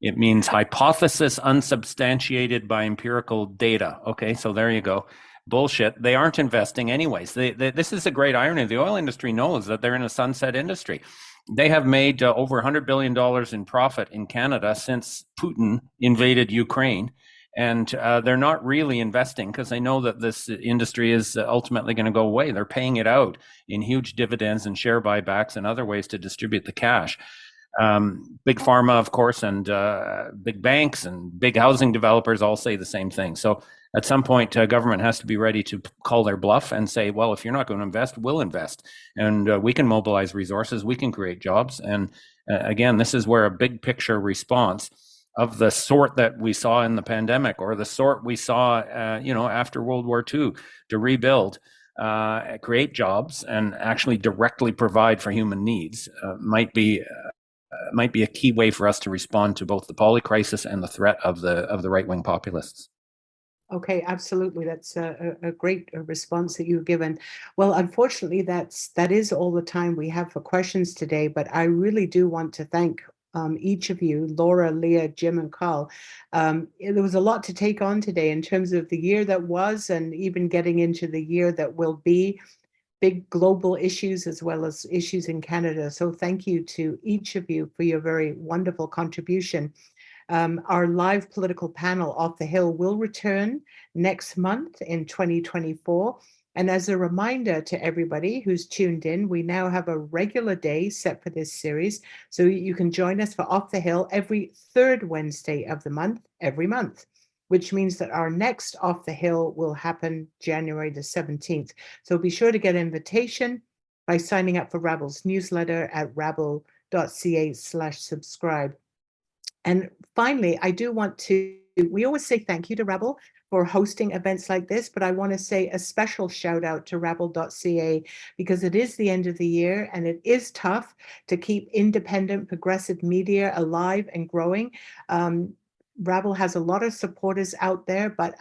It means hypothesis unsubstantiated by empirical data. Okay, so there you go. Bullshit. They aren't investing anyways. This is a great irony. The oil industry knows that they're in a sunset industry. They have made over $100 billion in profit in Canada since Putin invaded Ukraine. And they're not really investing because they know that this industry is ultimately going to go away. They're paying it out in huge dividends and share buybacks and other ways to distribute the cash. Big pharma, of course, and big banks and big housing developers all say the same thing. So at some point, government has to be ready to call their bluff and say, well, if you're not going to invest, we'll invest. And we can mobilize resources, we can create jobs. And again, this is where a big picture response of the sort that we saw in the pandemic, or the sort we saw, after World War II, to rebuild, create jobs, and actually directly provide for human needs, might be a key way for us to respond to both the poly crisis and the threat of the right-wing populists. Okay, absolutely. That's a great response that you've given. Well, unfortunately, that is all the time we have for questions today, but I really do want to thank each of you, Laura, Leah, Jim, and Karl. There was a lot to take on today in terms of the year that was, and even getting into the year that will be. Big global issues as well as issues in Canada. So thank you to each of you for your very wonderful contribution. Our live political panel, Off the Hill, will return next month in 2024. And as a reminder to everybody who's tuned in, we now have a regular day set for this series. So you can join us for Off the Hill every third Wednesday of the month, every month, which means that our next Off the Hill will happen January the 17th. So be sure to get an invitation by signing up for Rabble's newsletter at rabble.ca/subscribe. And finally, I do want to, we always say thank you to Rabble for hosting events like this, but I want to say a special shout out to rabble.ca because it is the end of the year and it is tough to keep independent progressive media alive and growing. Rabble has a lot of supporters out there, but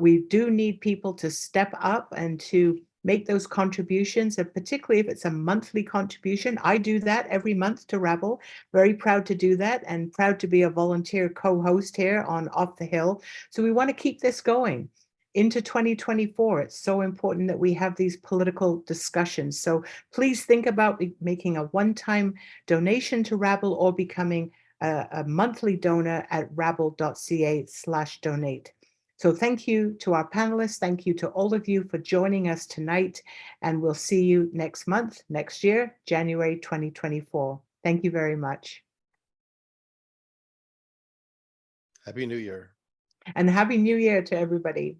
we do need people to step up and to make those contributions, and particularly if it's a monthly contribution. I do that every month to Rabble. Very proud to do that and proud to be a volunteer co-host here on Off the Hill. So we want to keep this going into 2024. It's so important that we have these political discussions. So please think about making a one-time donation to Rabble or becoming a monthly donor at rabble.ca/donate. So thank you to our panelists. Thank you to all of you for joining us tonight. And we'll see you next month, next year, January 2024. Thank you very much. Happy New Year. And Happy New Year to everybody.